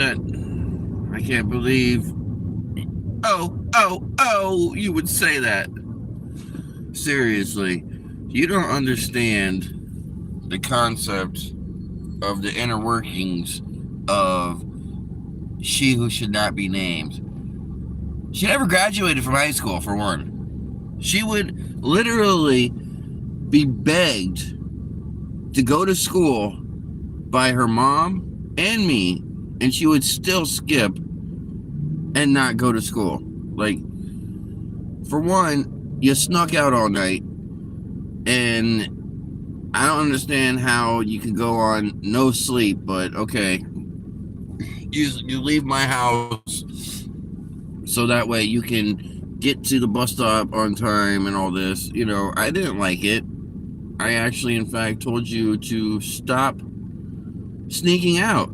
I can't believe. Oh, you would say that. Seriously, you don't understand the concept of the inner workings of she who should not be named. She never graduated from high school, for one. She would literally be begged to go to school by her mom and me, and she would still skip and not go to school. Like, for one, you snuck out all night, and I don't understand how you can go on no sleep, but okay. You leave my house so that way you can get to the bus stop on time and all this. I didn't like it. I actually, in fact, told you to stop sneaking out.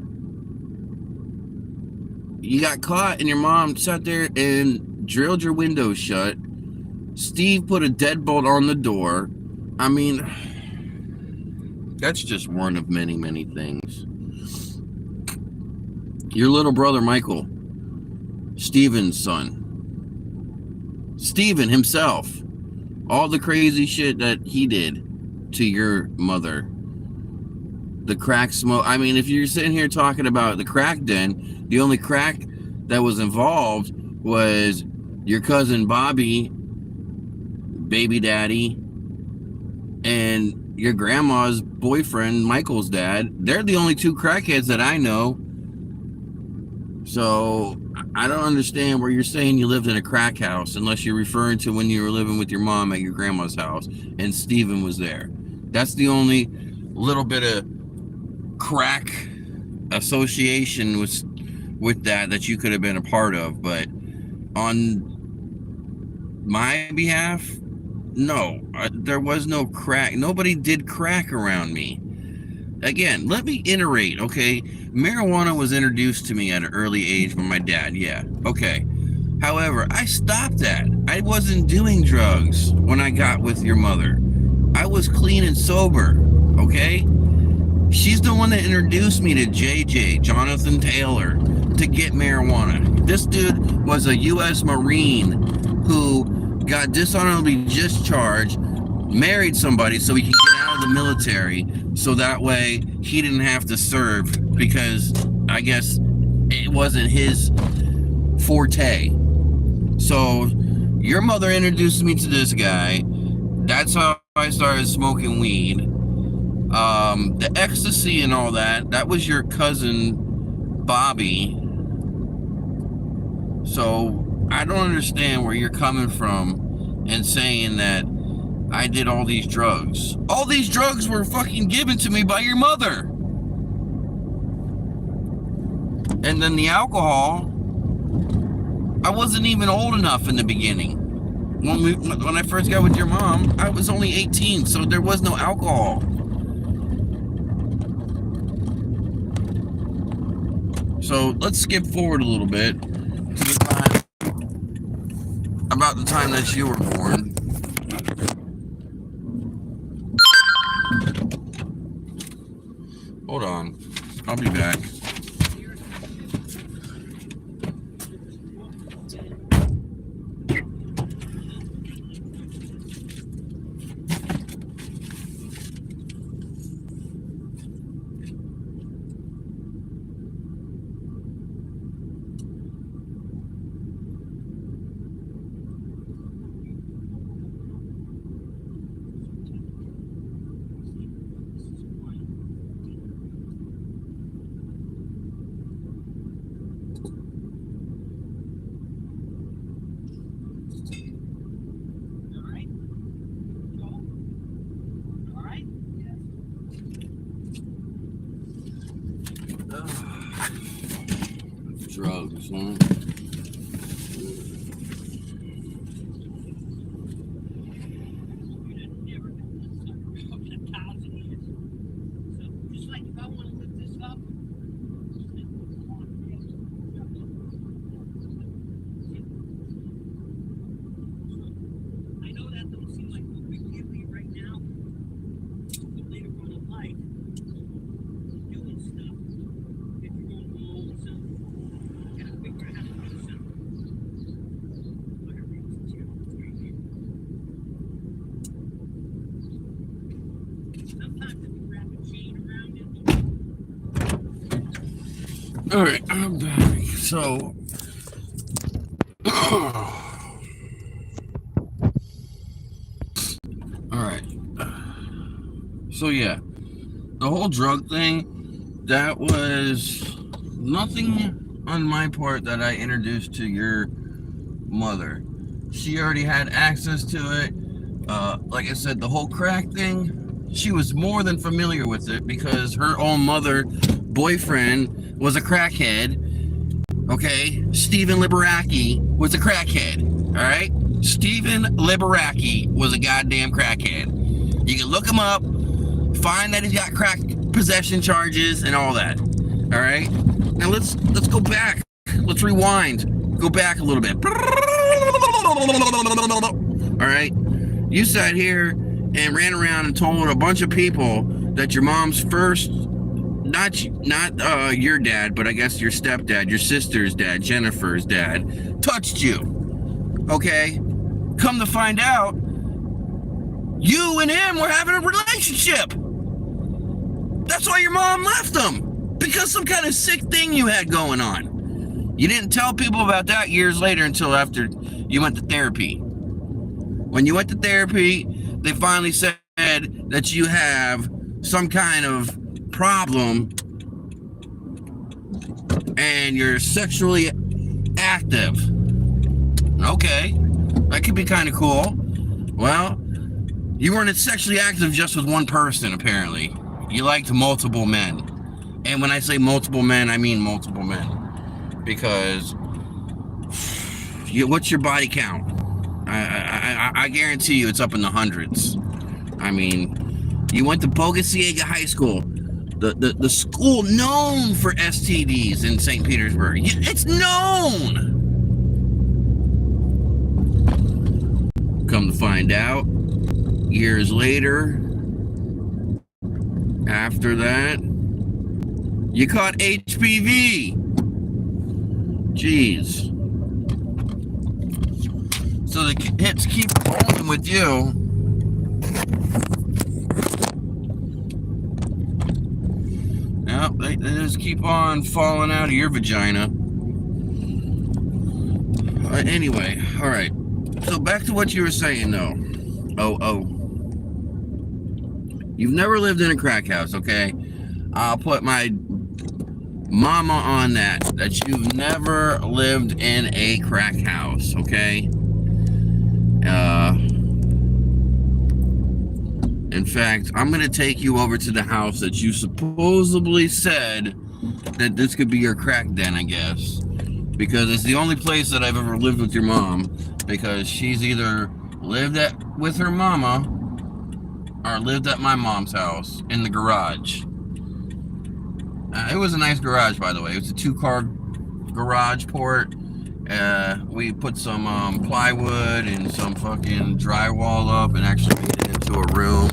You got caught, and your mom sat there and drilled your windows shut. Steve put a deadbolt on the door. I mean, that's just one of many, many things. Your little brother, Michael, Steven's son, Steven himself, all the crazy shit that he did to your mother. The crack smoke. I mean, if you're sitting here talking about the crack den, the only crack that was involved was your cousin Bobby, baby daddy, and your grandma's boyfriend, Michael's dad. They're the only two crackheads that I know. So I don't understand where you're saying you lived in a crack house unless you're referring to when you were living with your mom at your grandma's house and Steven was there. That's the only little bit of crack association with that you could have been a part of. But on my behalf, no, there was no crack. Nobody did crack around me. Again, let me iterate, okay? Marijuana was introduced to me at an early age by my dad, yeah, okay. However, I stopped that. I wasn't doing drugs when I got with your mother. I was clean and sober, okay? She's the one that introduced me to JJ, Jonathan Taylor, to get marijuana. This dude was a U.S. Marine who got dishonorably discharged, married somebody so he could get out of the military, so that way he didn't have to serve because I guess it wasn't his forte. So your mother introduced me to this guy. That's how I started smoking weed. The ecstasy and all that was your cousin Bobby. So I don't understand where you're coming from and saying that I did all these drugs. All these drugs were fucking given to me by your mother. And then the alcohol, I wasn't even old enough in the beginning. When I first got with your mom, I was only 18, so there was no alcohol. So let's skip forward a little bit to the time, about the time that you were born. Hold on, I'll be back. Drugs, huh? All right, I'm back. So, all right. So yeah, the whole drug thing, that was nothing on my part that I introduced to your mother. She already had access to it. Like I said, the whole crack thing, she was more than familiar with it because her own mother, boyfriend, was a crackhead. Okay, Stephen Liberacki was a crackhead. All right, Stephen Liberacki was a goddamn crackhead. You can look him up, find that he's got crack possession charges and all that. All right, now let's go back. Let's rewind. Go back a little bit. All right, you sat here and ran around and told a bunch of people that your mom's first, not your dad, but I guess your stepdad, your sister's dad, Jennifer's dad, touched you. Okay, come to find out, you and him were having a relationship. That's why your mom left him, because some kind of sick thing you had going on. You didn't tell people about that years later until after you went to therapy. When you went to therapy, they finally said that you have some kind of problem and you're sexually active. Okay, that could be kind of cool. Well, you weren't sexually active just with one person, apparently. You liked multiple men. And when I say multiple men, I mean multiple men. Because what's your body count? I guarantee you it's up in the hundreds. I mean, you went to Bogosiega High School, the school known for STDs in St. Petersburg. It's known. Come to find out, years later, after that, you caught HPV. Jeez. So the hits keep rolling with you. Now they just keep on falling out of your vagina. Anyway, all right. So back to what you were saying, though. You've never lived in a crack house, okay? I'll put my mama on that you've never lived in a crack house, okay? In fact, I'm going to take you over to the house that you supposedly said that this could be your crack den, I guess. Because it's the only place that I've ever lived with your mom. Because she's either lived with her mama or lived at my mom's house in the garage. It was a nice garage, by the way. It was a 2-car garage port. We put some plywood and some fucking drywall up and actually made it into a room.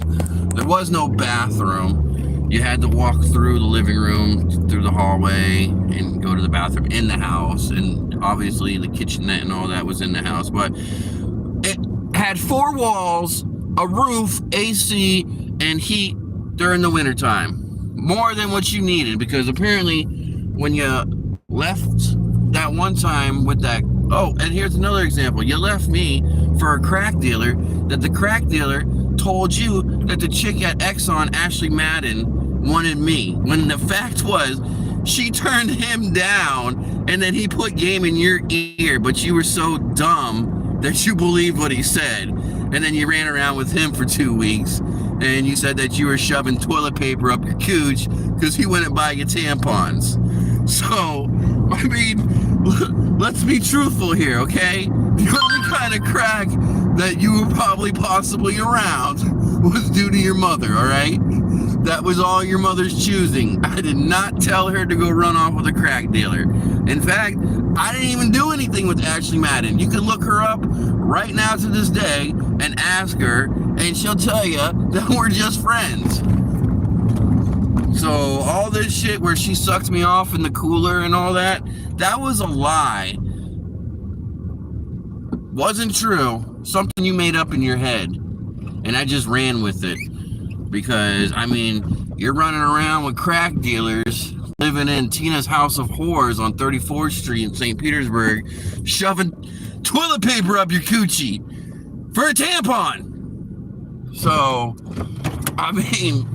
There was no bathroom. You had to walk through the living room, through the hallway, and go to the bathroom in the house. And obviously the kitchenette and all that was in the house. But it had 4 walls, a roof, AC, and heat during the wintertime. More than what you needed, because apparently when you left that one time with that, and here's another example. You left me for a crack dealer, that the crack dealer told you that the chick at Exxon, Ashley Madden, wanted me, when the fact was she turned him down and then he put game in your ear, but you were so dumb that you believed what he said, and then you ran around with him for 2 weeks and you said that you were shoving toilet paper up your cooch because he went and buy you tampons. So, I mean, let's be truthful here, okay? The only kind of crack that you were probably possibly around was due to your mother, all right? That was all your mother's choosing. I did not tell her to go run off with a crack dealer. In fact, I didn't even do anything with Ashley Madden. You can look her up right now to this day and ask her, and she'll tell you that we're just friends. So all this shit where she sucked me off in the cooler and all that, that was a lie. Wasn't true. Something you made up in your head. And I just ran with it. Because, I mean, you're running around with crack dealers living in Tina's House of Horrors on 34th Street in St. Petersburg, shoving toilet paper up your coochie for a tampon. So, I mean,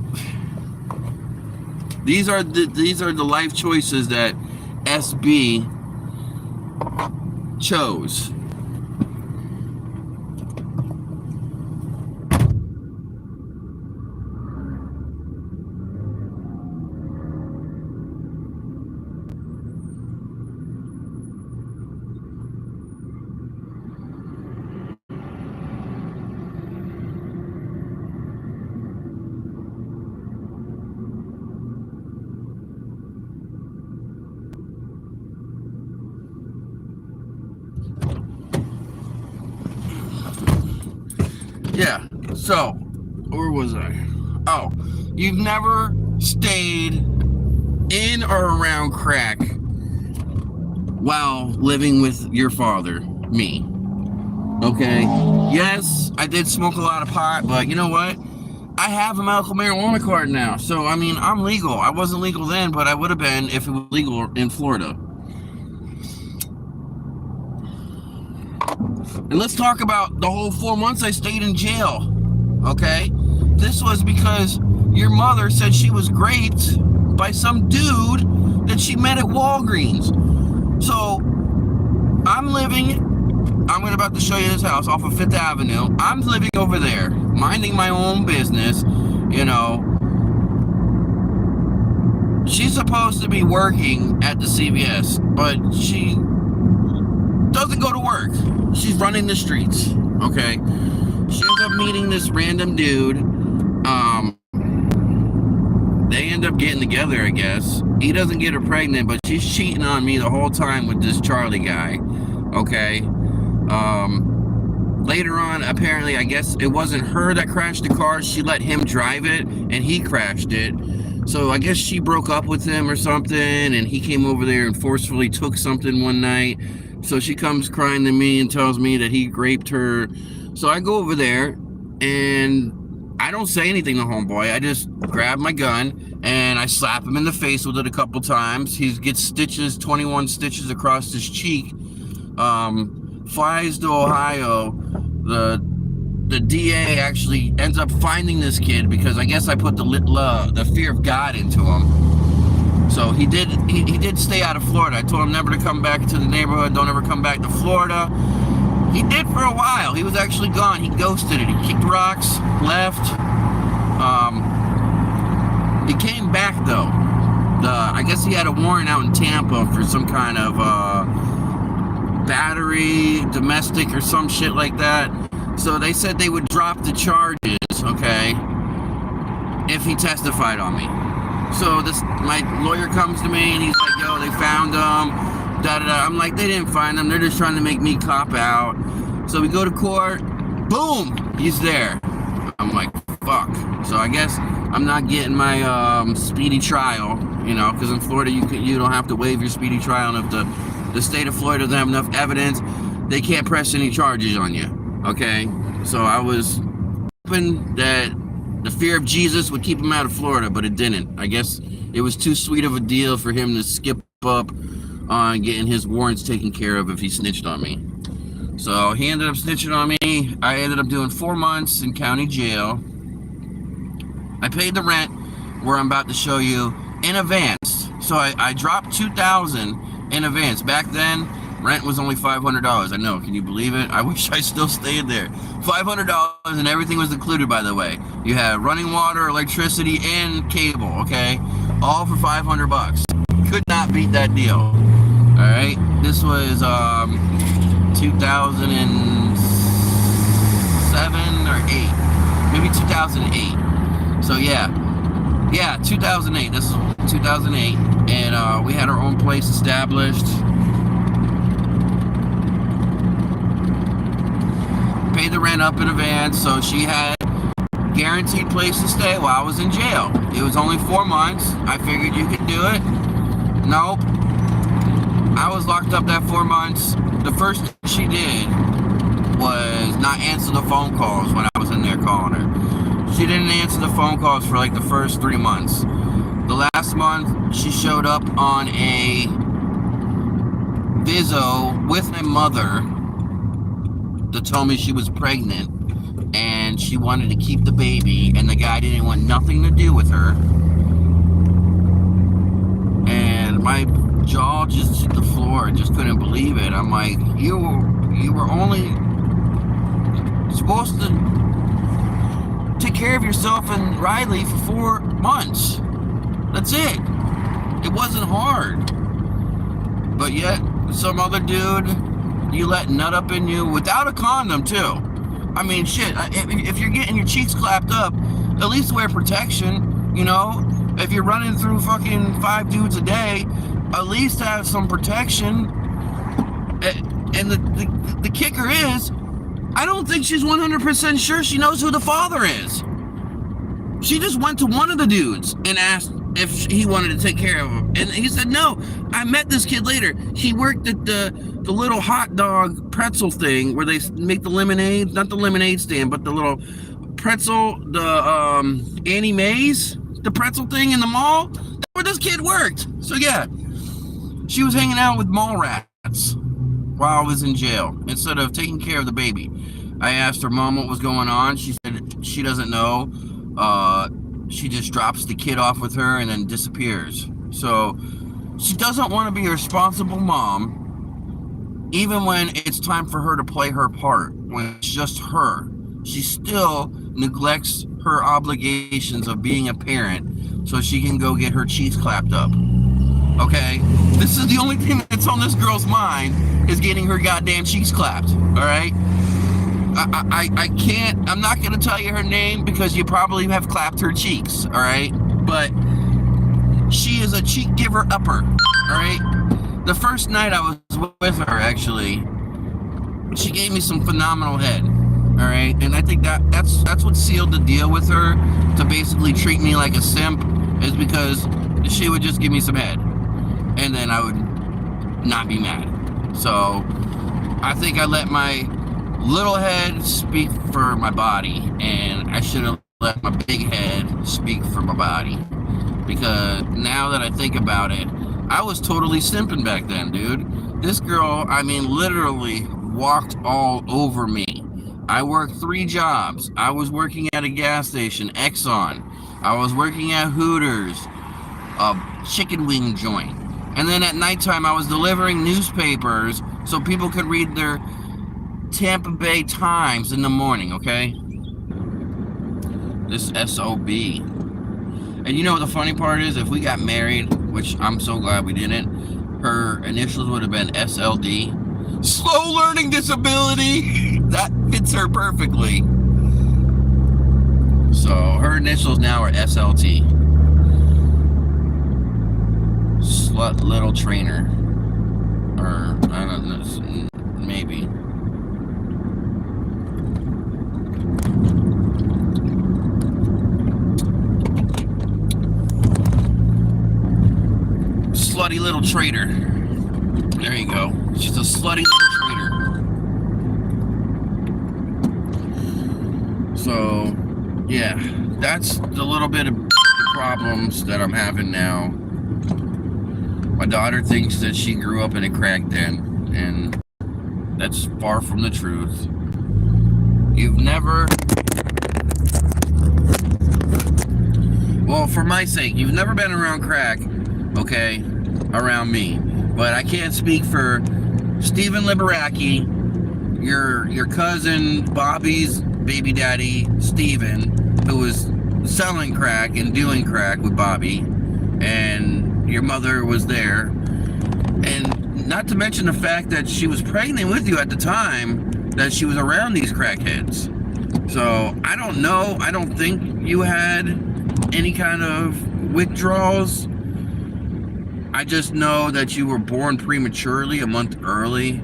these are the life choices that SB chose. Yeah, so, where was I? Oh, you've never stayed in or around crack while living with your father, me. Okay? Yes, I did smoke a lot of pot, but you know what? I have a medical marijuana card now, so I mean, I'm legal. I wasn't legal then, but I would have been if it was legal in Florida. And let's talk about the whole 4 months I stayed in jail, okay? This was because your mother said she was raped by some dude that she met at Walgreens. So, I'm about to show you this house off of 5th Avenue. I'm living over there, minding my own business, you know. She's supposed to be working at the CVS, but she doesn't go to work. She's running the streets, okay? She ends up meeting this random dude. They end up getting together, I guess. He doesn't get her pregnant, but she's cheating on me the whole time with this Charlie guy, okay? Later on, apparently, I guess it wasn't her that crashed the car. She let him drive it, and he crashed it. So I guess she broke up with him or something, and he came over there and forcefully took something one night. So she comes crying to me and tells me that he raped her. So I go over there, and I don't say anything to homeboy. I just grab my gun, and I slap him in the face with it a couple times. He gets stitches, 21 stitches across his cheek. Flies to Ohio. The DA actually ends up finding this kid because I guess I put the fear of God into him. So he did stay out of Florida. I told him never to come back to the neighborhood. Don't ever come back to Florida. He did for a while. He was actually gone. He ghosted it. He kicked rocks, left. He came back though. I guess he had a warrant out in Tampa for some kind of battery, domestic, or some shit like that. So they said they would drop the charges, okay, if he testified on me. So my lawyer comes to me and he's like, yo, they found him, da-da-da. I'm like, they didn't find him. They're just trying to make me cop out. So we go to court. Boom, he's there. I'm like, fuck. So I guess I'm not getting my speedy trial, you know, because in Florida you don't have to waive your speedy trial, and if the state of Florida doesn't have enough evidence, they can't press any charges on you. Okay, so I was hoping that the fear of Jesus would keep him out of Florida, but it didn't. I guess it was too sweet of a deal for him to skip up on getting his warrants taken care of if he snitched on me. So he ended up snitching on me. I ended up doing 4 months in county jail. I paid the rent, where I'm about to show you, in advance. So I dropped $2,000 in advance. Back then, rent was only $500. I know, can you believe it? I wish I still stayed there. $500, and everything was included, by the way. You had running water, electricity, and cable, okay? All for $500. Could not beat that deal. All right, this was 2007 or 8, maybe 2008. So yeah, 2008. This is 2008, and we had our own place established. Paid the rent up in advance, so she had guaranteed place to stay while I was in jail. It was only 4 months. I figured you could do it. Nope. I was locked up that 4 months. The first thing she did was not answer the phone calls when I was in there calling her. She didn't answer the phone calls for like the first 3 months. The last month, she showed up on a Vizzo with my mother to tell me she was pregnant and she wanted to keep the baby, and the guy didn't want nothing to do with her. And my jaw just hit the floor. Just couldn't believe it. I'm like, you were only supposed to take care of yourself and Riley for 4 months. That's it. It wasn't hard. But yet, some other dude, you let nut up in you without a condom, too. I mean, shit, if you're getting your cheeks clapped up, at least wear protection, you know? If you're running through fucking 5 dudes a day, at least have some protection. And the kicker is, I don't think she's 100% sure she knows who the father is. She just went to one of the dudes and asked if he wanted to take care of him. And he said, no, I met this kid later. He worked at the little hot dog pretzel thing where they make the lemonade, not the lemonade stand, but the little pretzel, the Annie Mae's, the pretzel thing in the mall. That's where this kid worked. So yeah, she was hanging out with mall rats while I was in jail instead of taking care of the baby. I asked her mom what was going on. She said she doesn't know. She just drops the kid off with her and then disappears. So she doesn't want to be a responsible mom, even when it's time for her to play her part. When it's just her, she still neglects her obligations of being a parent so she can go get her cheeks clapped up. Okay? This is the only thing that's on this girl's mind, is getting her goddamn cheeks clapped. Alright? I can't, I'm not going to tell you her name because you probably have clapped her cheeks, all right? But she is a cheek giver upper, all right? The first night I was with her, actually, she gave me some phenomenal head, all right? And I think that's what sealed the deal with her, to basically treat me like a simp, is because she would just give me some head, and then I would not be mad. So I think I let my little head speak for my body, and I should have let my big head speak for my body, because now that I think about it, I was totally simping back then, dude. This girl, I mean, literally walked all over me. I worked 3 jobs. I was working at a gas station, Exxon. I was working at Hooters, a chicken wing joint. And then at nighttime, I was delivering newspapers so people could read their Tampa Bay Times in the morning, okay? This SOB. And you know what the funny part is? If we got married, which I'm so glad we didn't, her initials would have been SLD. Slow learning disability! That fits her perfectly. So her initials now are SLT. Slut little trainer. Or, I don't know, maybe. Slutty little traitor. There you go. She's a slutty little traitor. So, yeah, that's the little bit of problems that I'm having now. My daughter thinks that she grew up in a crack den, and that's far from the truth. You've never... Well, for my sake, you've never been around crack, okay? Around me. But I can't speak for Stephen Liberacki, your cousin Bobby's baby daddy, Stephen, who was selling crack and doing crack with Bobby, and your mother was there. And not to mention the fact that she was pregnant with you at the time that she was around these crackheads. So, I don't know. I don't think you had any kind of withdrawals. I just know that you were born prematurely, a month early.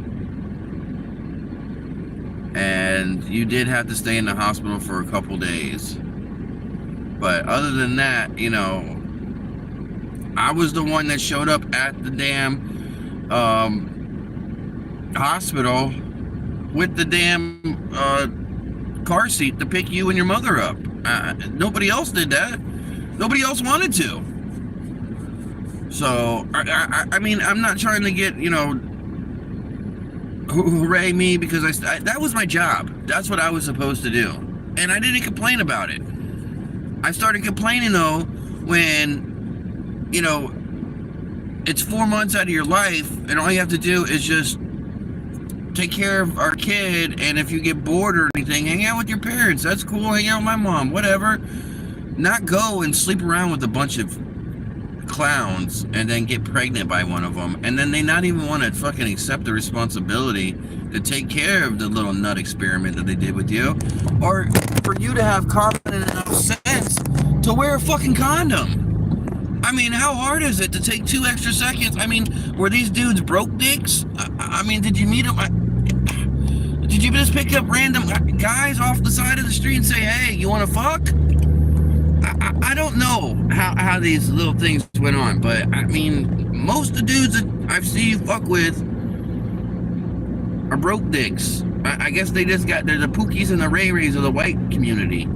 And you did have to stay in the hospital for a couple days. But other than that, you know, I was the one that showed up at the damn hospital with the damn car seat to pick you and your mother up. Nobody else did that. Nobody else wanted to. So, I mean, I'm not trying to get, hooray me, because that was my job. That's what I was supposed to do. And I didn't complain about it. I started complaining, though, when, it's 4 months out of your life, and all you have to do is just take care of our kid, and if you get bored or anything, hang out with your parents. That's cool. Hang out with my mom, whatever. Not go and sleep around with a bunch of clowns and then get pregnant by one of them, and then they not even want to fucking accept the responsibility to take care of the little nut experiment that they did with you, or for you to have common enough sense to wear a fucking condom. I mean, how hard is it to take 2 extra seconds? I mean, were these dudes broke dicks? I mean, did you meet them? Did you just pick up random guys off the side of the street and say, hey, you want to fuck? I don't know how these little things went on, but I mean, most of the dudes that I've seen you fuck with are broke dicks. I guess they're the Pookies and the Ray Rays of the white community.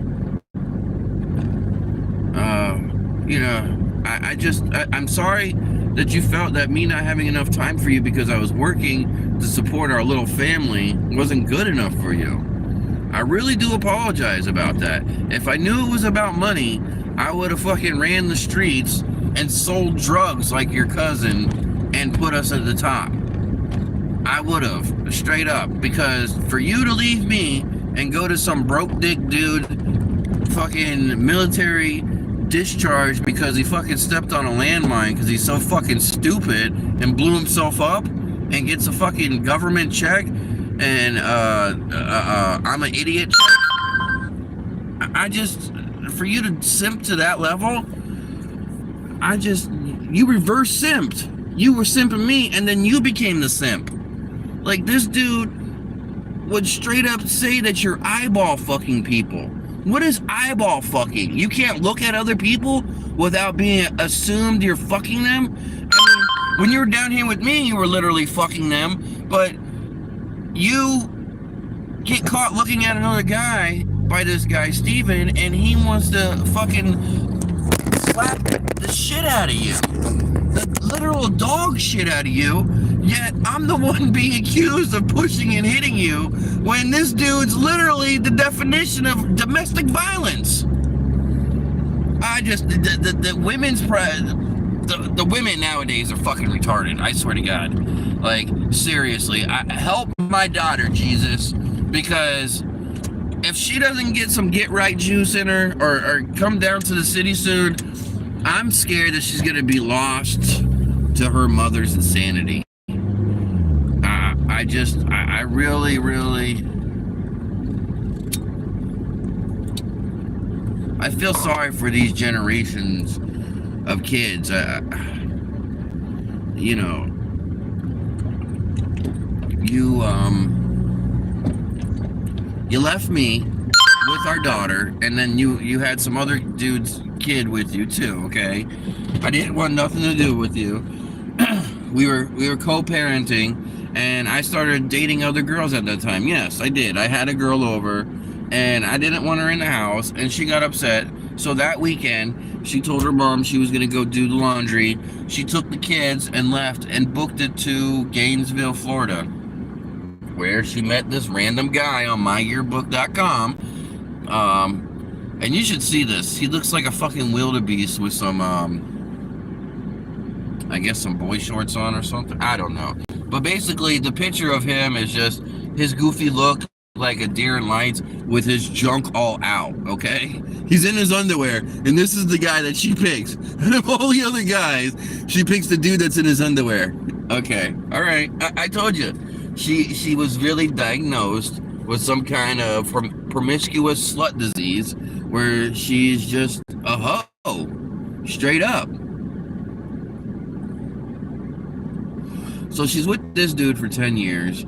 I'm sorry that you felt that me not having enough time for you because I was working to support our little family wasn't good enough for you. I really do apologize about that. If I knew it was about money, I would have fucking ran the streets and sold drugs like your cousin and put us at the top. I would have, straight up, because for you to leave me and go to some broke dick dude fucking military discharge because he fucking stepped on a landmine because he's so fucking stupid and blew himself up and gets a fucking government check and I'm an idiot check. For you to simp to that level, you reverse simped. You were simping me and then you became the simp. Like, this dude would straight up say that you're eyeball fucking people. What is eyeball fucking? You can't look at other people without being assumed you're fucking them? I mean, when you were down here with me, you were literally fucking them, but you get caught looking at another guy by this guy, Steven, and he wants to fucking slap the shit out of you. The literal dog shit out of you, yet I'm the one being accused of pushing and hitting you when this dude's literally the definition of domestic violence. The women nowadays are fucking retarded, I swear to God. Like, seriously, help my daughter, Jesus, because if she doesn't get some get right juice in her or come down to the city soon, I'm scared that she's gonna be lost to her mother's insanity. I really, I feel sorry for these generations of kids. You left me with our daughter, and then you had some other dude's kid with you too, okay? I didn't want nothing to do with you. we were co-parenting, and I started dating other girls at that time. Yes, I did. I had a girl over, and I didn't want her in the house, and she got upset. So that weekend, she told her mom she was gonna go do the laundry. She took the kids and left and booked it to Gainesville, Florida, where she met this random guy on myyearbook.com. And you should see this. He looks like a fucking wildebeest with some, I guess some boy shorts on or something. I don't know. But basically, the picture of him is just his goofy look, like a deer in lights, with his junk all out, okay? He's in his underwear, and this is the guy that she picks. And of all the other guys, she picks the dude that's in his underwear. Okay, all right. I told you. She was really diagnosed with some kind of promiscuous slut disease where she's just a hoe, straight up. So she's with this dude for 10 years.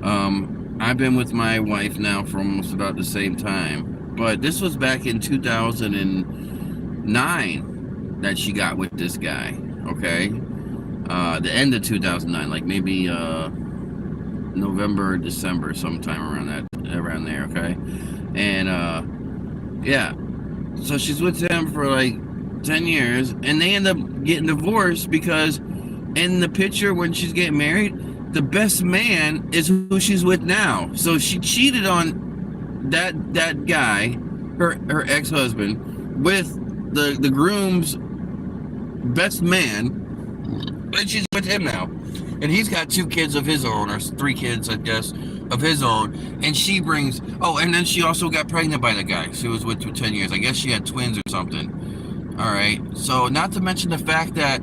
I've been with my wife now for almost about the same time. But this was back in 2009 that she got with this guy, okay? The end of 2009, like maybe November, December, sometime around there, okay? And yeah, so she's with him for like 10 years, and they end up getting divorced because in the picture when she's getting married, the best man is who she's with now. So she cheated on that guy, her ex-husband, with the groom's best man, and she's with him now. And he's got 2 kids of his own, or 3 kids, I guess, of his own. And she brings, and then she also got pregnant by the guy she was with for 10 years. I guess she had twins or something. All right. So not to mention the fact that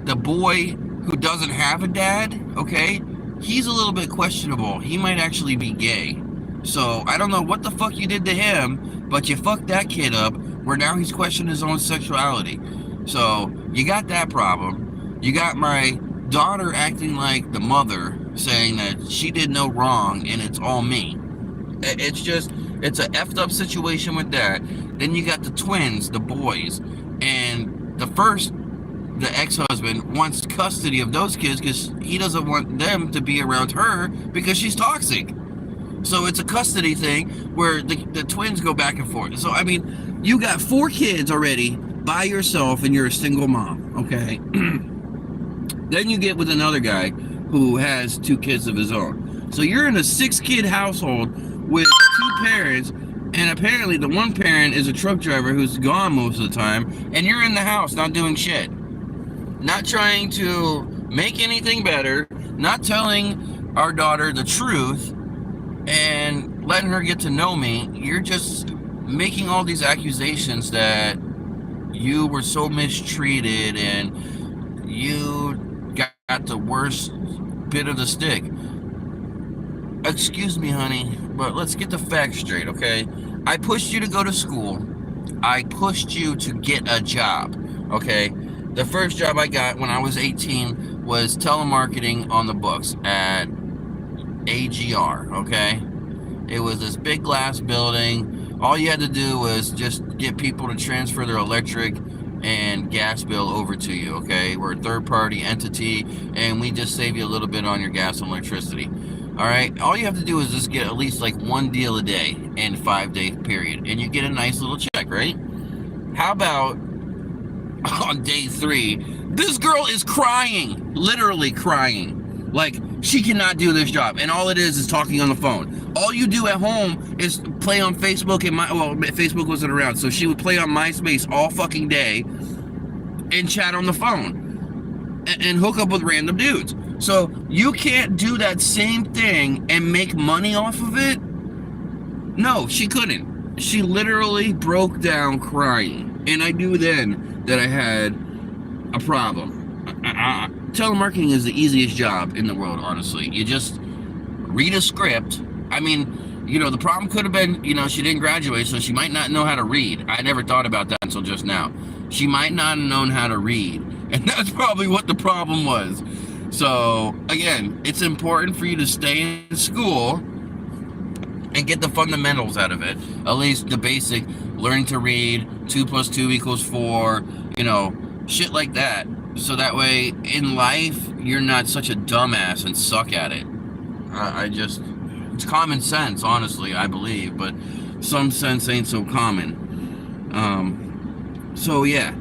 the boy who doesn't have a dad, okay, he's a little bit questionable. He might actually be gay. So I don't know what the fuck you did to him, but you fucked that kid up where now he's questioning his own sexuality. So you got that problem. You got my daughter acting like the mother, saying that she did no wrong and it's all me. It's a effed up situation with that. Then you got the twins, the boys, and the ex-husband wants custody of those kids because he doesn't want them to be around her because she's toxic. So it's a custody thing where the twins go back and forth. So I mean, you got 4 kids already by yourself and you're a single mom, okay? Then you get with another guy who has 2 kids of his own. So you're in a 6-kid household with 2 parents, and apparently the one parent is a truck driver who's gone most of the time, and you're in the house not doing shit. Not trying to make anything better, not telling our daughter the truth, and letting her get to know me. You're just making all these accusations that you were so mistreated and you got the worst bit of the stick. Excuse me, honey, but let's get the facts straight, okay? I pushed you to go to school. I pushed you to get a job, okay? The first job I got when I was 18 was telemarketing on the books at AGR, okay? It was this big glass building. All you had to do was just get people to transfer their electric and gas bill over to you, okay? We're a third-party entity, and we just save you a little bit on your gas and electricity. All right, all you have to do is just get at least like 1 deal a day in a 5-day period, and you get a nice little check, right? How about on day 3, this girl is crying, literally crying, like she cannot do this job, and all it is talking on the phone. All you do at home is play on Facebook, and Facebook wasn't around, so she would play on MySpace all fucking day and chat on the phone and hook up with random dudes. So you can't do that same thing and make money off of it? No, she couldn't. She literally broke down crying, and I knew then that I had a problem. Telemarketing is the easiest job in the world, honestly. You just read a script. I mean, the problem could have been, she didn't graduate, so she might not know how to read. I never thought about that until just now. She might not have known how to read, and that's probably what the problem was. So, again, it's important for you to stay in school and get the fundamentals out of it. At least the basic, learning to read, 2 + 2 = 4, shit like that. So that way, in life, you're not such a dumbass and suck at it. It's common sense, honestly, I believe, but some sense ain't so common. So yeah.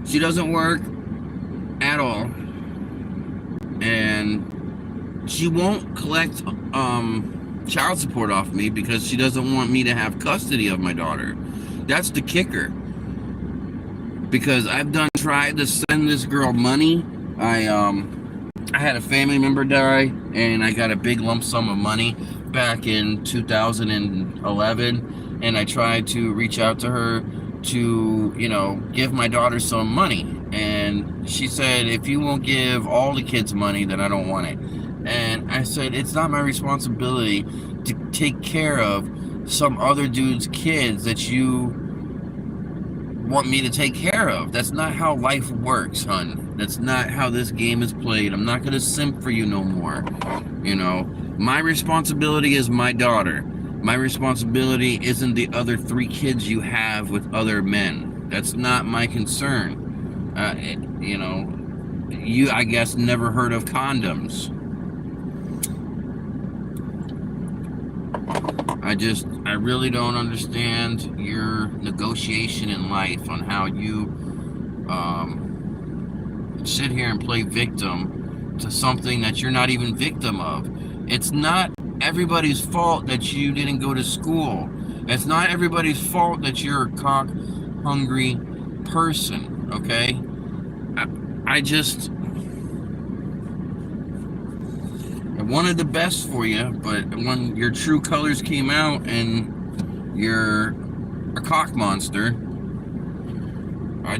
She doesn't work at all, and she won't collect child support off me because she doesn't want me to have custody of my daughter. That's the kicker. Because I've tried to send this girl money. I had a family member die, and I got a big lump sum of money back in 2011, and I tried to reach out to her to, give my daughter some money. And she said, if you won't give all the kids money, then I don't want it. And I said, it's not my responsibility to take care of some other dude's kids that you want me to take care of. That's not how life works, hun. That's not how this game is played. I'm not gonna simp for you no more. My responsibility is my daughter. My responsibility isn't the other 3 kids you have with other men. That's not my concern. You, I guess, never heard of condoms. I really don't understand your negotiation in life on how you sit here and play victim to something that you're not even victim of. It's not everybody's fault that you didn't go to school. It's not everybody's fault that you're a cock hungry person, okay? I wanted the best for you, but when your true colors came out and you're a cock monster, I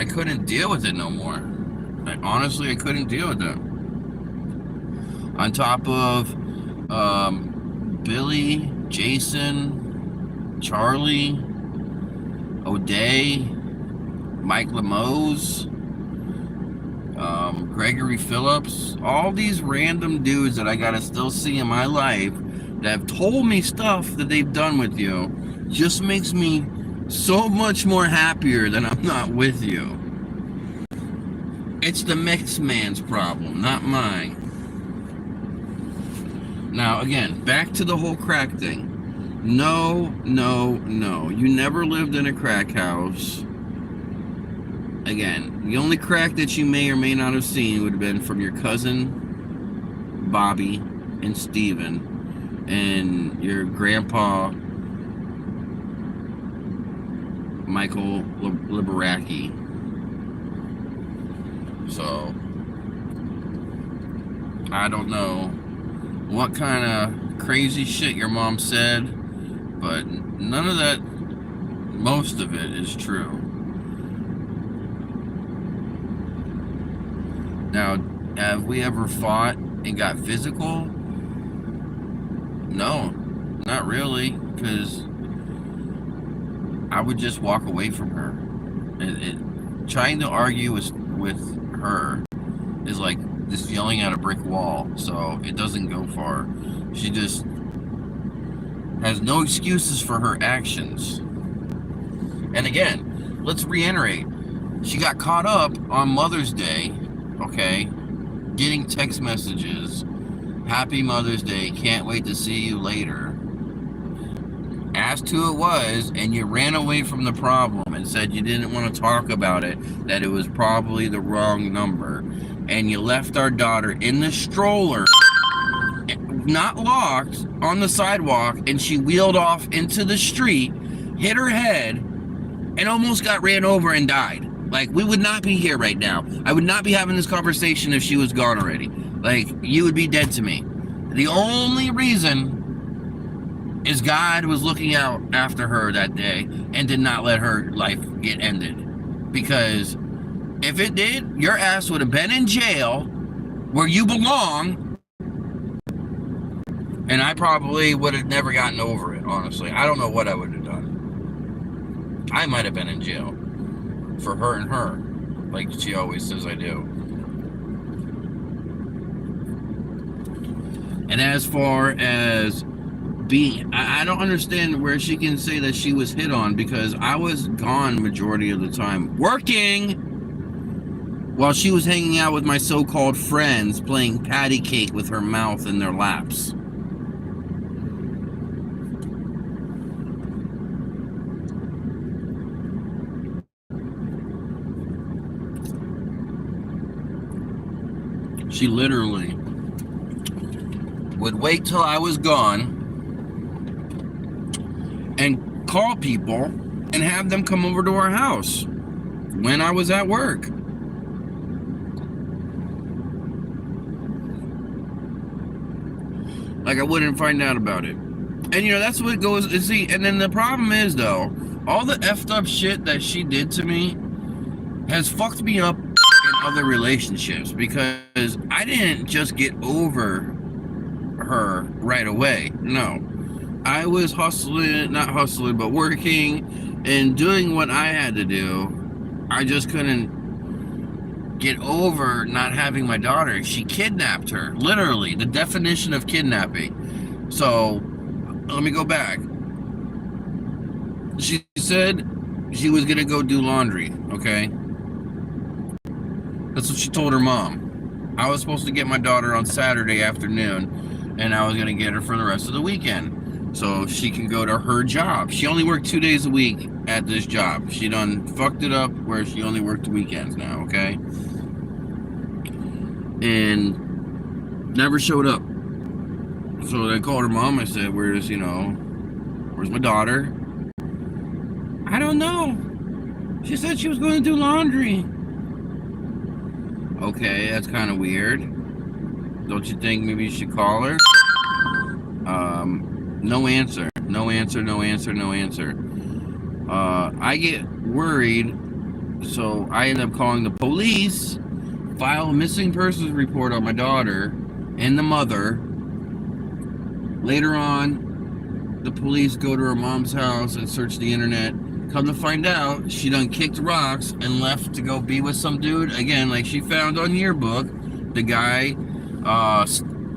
couldn't deal with it no more. Honestly, I couldn't deal with it. On top of Billy, Jason, Charlie, O'Day, Mike Lemos, Gregory Phillips, all these random dudes that I gotta still see in my life that have told me stuff that they've done with you just makes me so much more happier that I'm not with you. It's the mixed man's problem, not mine. Now, again, back to the whole crack thing. No. You never lived in a crack house. Again, the only crack that you may or may not have seen would have been from your cousin, Bobby, and Steven, and your grandpa, Michael Liberacki. So, I don't know what kind of crazy shit your mom said, but none of that, most of it is true. Now, have we ever fought and got physical? No, not really, because I would just walk away from her. Trying to argue with her is like just yelling at a brick wall, so it doesn't go far. She just has no excuses for her actions. And again, let's reiterate, she got caught up on Mother's Day, okay, getting text messages, happy Mother's Day, can't wait to see you later. Asked who it was, and you ran away from the problem and said you didn't want to talk about it, that it was probably the wrong number. And you left our daughter in the stroller, not locked, on the sidewalk, and she wheeled off into the street, hit her head, and almost got ran over and died. Like, we would not be here right now. I would not be having this conversation if she was gone already. Like, you would be dead to me. The only reason is God was looking out after her that day and did not let her life get ended. Because if it did, your ass would have been in jail where you belong, and I probably would have never gotten over it, honestly. I don't know what I would have done. I might have been in jail for hurting her, like she always says I do. And as far as I don't understand where she can say that she was hit on, because I was gone majority of the time working while she was hanging out with my so-called friends playing patty cake with her mouth in their laps. She literally would wait till I was gone and call people and have them come over to our house when I was at work. Like I wouldn't find out about it. And you know, that's what it goes, see, and then the problem is though, all the effed up shit that she did to me has fucked me up in other relationships, because I didn't just get over her right away. No. I was not hustling, but working and doing what I had to do. I just couldn't get over not having my daughter. She kidnapped her, literally, the definition of kidnapping. So, let me go back. She said she was gonna go do laundry, okay? That's what she told her mom. I was supposed to get my daughter on Saturday afternoon, and I was gonna get her for the rest of the weekend. so she can go to her job. She only worked 2 days a week at this job. She done fucked it up where she only worked the weekends now, okay? And never showed up. So I called her mom. I said, where's my daughter? I don't know. She said she was going to do laundry. Okay, that's kind of weird. Don't you think maybe you should call her? No answer. No answer, no answer, no answer. I get worried, so I end up calling the police, file a missing persons report on my daughter and the mother. Later on, the police go to her mom's house and search the internet. Come to find out, she done kicked rocks and left to go be with some dude. Again, like she found on Yearbook, the guy,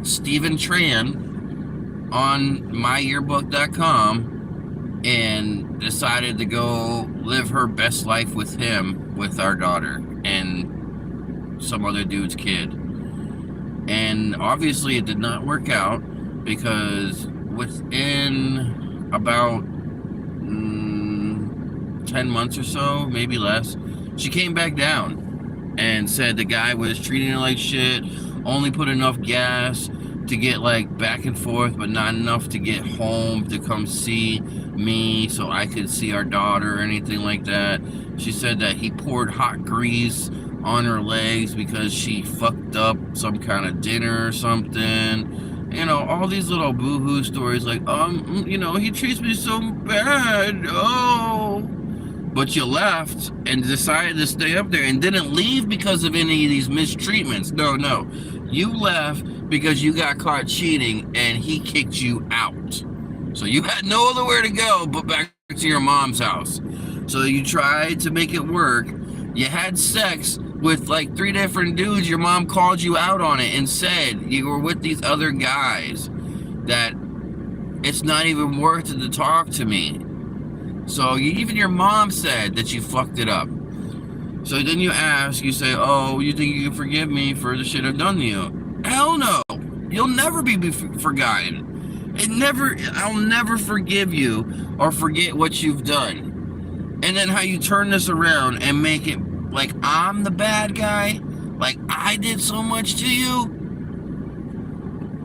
Stephen Tran, on myyearbook.com, and decided to go live her best life with him, with our daughter, and some other dude's kid. And obviously it did not work out, because within about 10 months or so, maybe less, she came back down and said the guy was treating her like shit, only put enough gas to get like back and forth, but not enough to get home to come see me so I could see our daughter or anything like that. She said that he poured hot grease on her legs because she fucked up some kind of dinner or something. You know, all these little boo-hoo stories like, he treats me so bad. Oh. But you left and decided to stay up there and didn't leave because of any of these mistreatments. No. You left because you got caught cheating and he kicked you out. So you had no other where to go but back to your mom's house. So you tried to make it work. You had sex with like 3 different dudes. Your mom called you out on it and said you were with these other guys, that it's not even worth it to talk to me. So even your mom said that you fucked it up. So then you say, oh, you think you can forgive me for the shit I've done to you? Hell no. You'll never be forgotten. I'll never forgive you or forget what you've done. And then how you turn this around and make it like I'm the bad guy, like I did so much to you.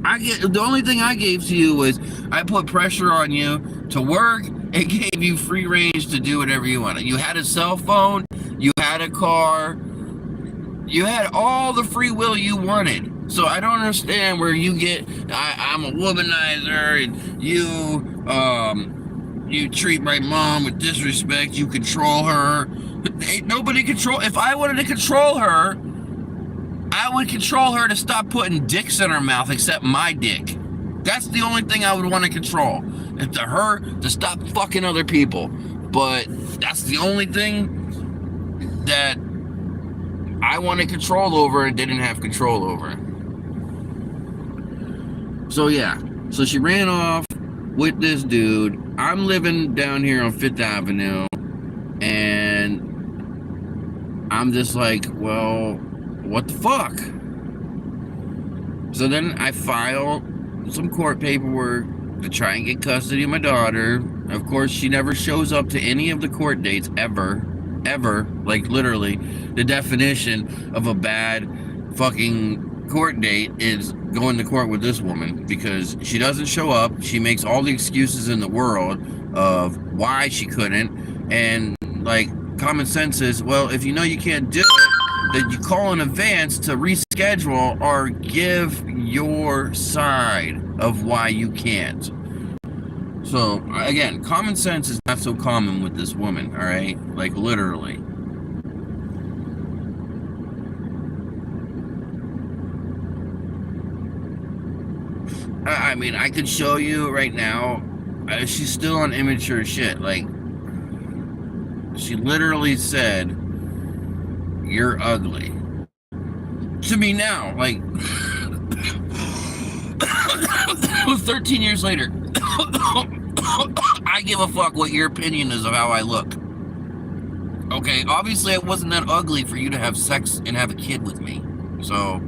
The only thing I gave to you was I put pressure on you to work and gave you free range to do whatever you wanted. You had a cell phone, you had a car, you had all the free will you wanted. So I don't understand where you get, I'm a womanizer and you treat my mom with disrespect, you control her. Ain't nobody control. If I wanted to control her, I would control her to stop putting dicks in her mouth except my dick. That's the only thing I would want to control. If to her to stop fucking other people. But that's the only thing that I wanted control over and didn't have control over. So yeah. So she ran off with this dude. I'm living down here on 5th Avenue. And I'm just like, well, what the fuck? So then I file some court paperwork to try and get custody of my daughter. Of course, she never shows up to any of the court dates ever. Like literally, the definition of a bad fucking court date is going to court with this woman, because she doesn't show up. She makes all the excuses in the world of why she couldn't, and like common sense is, well, if you know you can't do it, then you call in advance to reschedule or give your side of why you can't. So again, common sense is not so common with this woman, all right? Like literally. I mean, I could show you right now. She's still on immature shit. Like, she literally said, "You're ugly." To me now, like 13 years later, I give a fuck what your opinion is of how I look. Okay, obviously I wasn't that ugly for you to have sex and have a kid with me. So,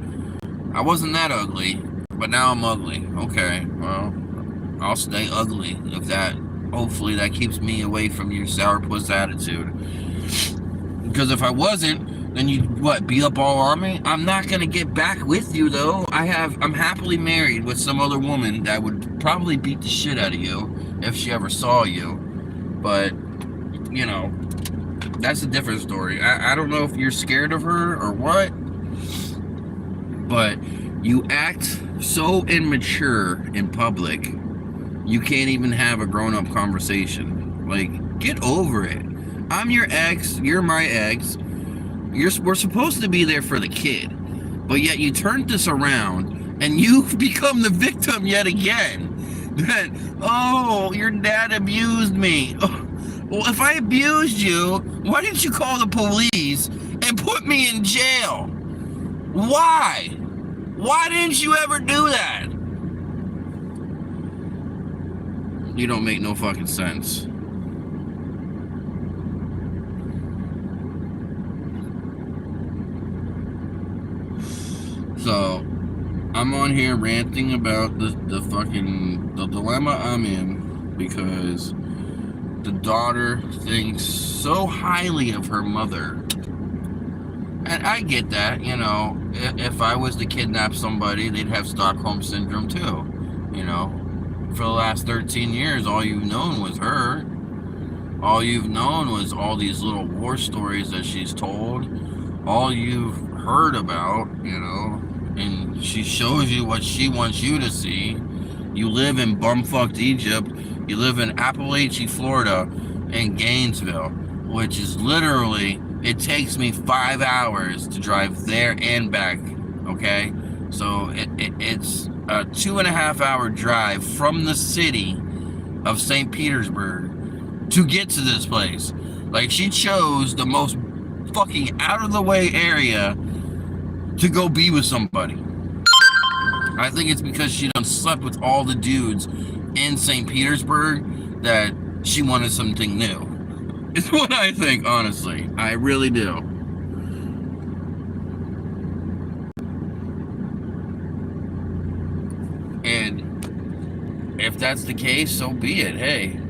I wasn't that ugly, but now I'm ugly. Okay, well, I'll stay ugly if that, hopefully that keeps me away from your sourpuss attitude. Because if I wasn't, then you'd, what, be up all on me? I'm not going to get back with you, though. I'm happily married with some other woman that would probably beat the shit out of you if she ever saw you. But, you know, that's a different story. I don't know if you're scared of her or what, but you act so immature in public, you can't even have a grown-up conversation. Like, get over it. I'm your ex, you're my ex. We're supposed to be there for the kid, but yet you turned this around and you've become the victim yet again. That, oh, your dad abused me. Oh, well, if I abused you, why didn't you call the police and put me in jail? Why? Why didn't you ever do that? You don't make no fucking sense. So, I'm on here ranting about the dilemma I'm in because the daughter thinks so highly of her mother. And I get that, you know, if I was to kidnap somebody, they'd have Stockholm Syndrome too. You know, for the last 13 years, all you've known was her. All you've known was all these little war stories that she's told. All you've heard about, you know, and she shows you what she wants you to see. You live in bumfucked Egypt. You live in Appalachia, Florida, and Gainesville, which is literally, it takes me 5 hours to drive there and back, okay? So it's a 2.5 hour drive from the city of St. Petersburg to get to this place. Like, she chose the most fucking out of the way area to go be with somebody. I think it's because she done slept with all the dudes in St. Petersburg that she wanted something new. It's what I think, honestly. I really do. And if that's the case, so be it. Hey,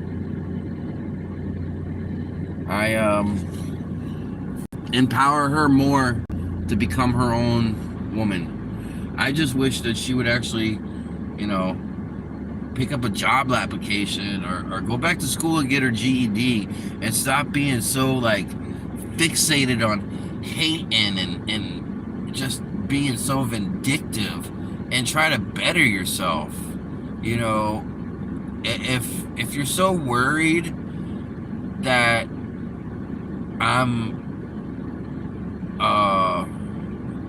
I empower her more to become her own woman. I just wish that she would actually, you know, pick up a job application or go back to school and get her GED and stop being so, like, fixated on hating and just being so vindictive and try to better yourself. You know, if you're so worried that I'm a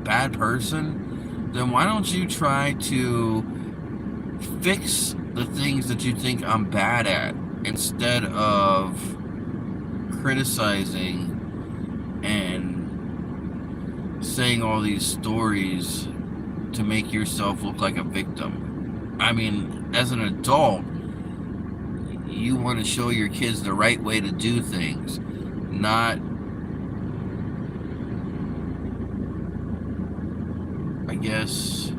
bad person, then why don't you try to fix the things that you think I'm bad at instead of criticizing and saying all these stories to make yourself look like a victim. I mean, as an adult, you want to show your kids the right way to do things, not, I guess,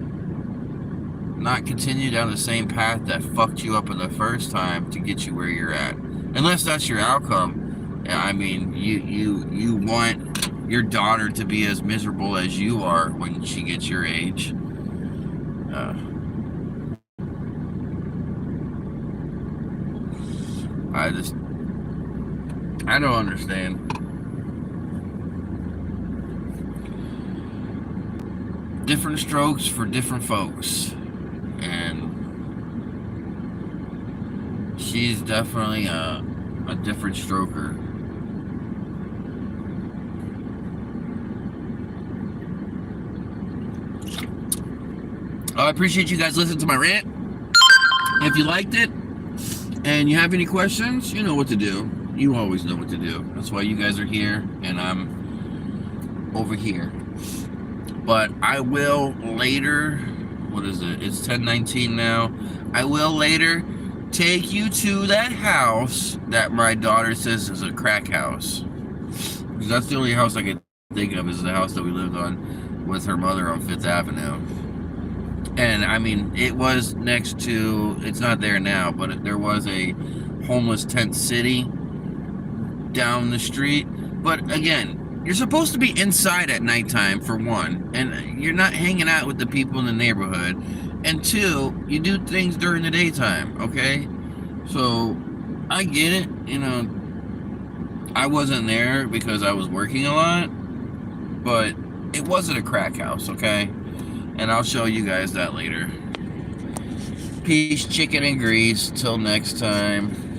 not continue down the same path that fucked you up in the first time to get you where you're at. Unless that's your outcome. I mean, you want your daughter to be as miserable as you are when she gets your age. I don't understand. Different strokes for different folks. And she's definitely a different stroker. I appreciate you guys listening to my rant. If you liked it and you have any questions, you know what to do. You always know what to do. That's why you guys are here and I'm over here. But I will later, what is it? It's 10:19 now. I will later take you to that house that my daughter says is a crack house. Because that's the only house I can think of, is the house that we lived on with her mother on 5th Avenue. And I mean, it was next to, it's not there now, but there was a homeless tent city down the street. But again, you're supposed to be inside at nighttime, for one, and you're not hanging out with the people in the neighborhood. And two, you do things during the daytime, okay? So I get it, you know, I wasn't there because I was working a lot, but it wasn't a crack house, okay? And I'll show you guys that later. Peace, chicken, and grease. Till next time.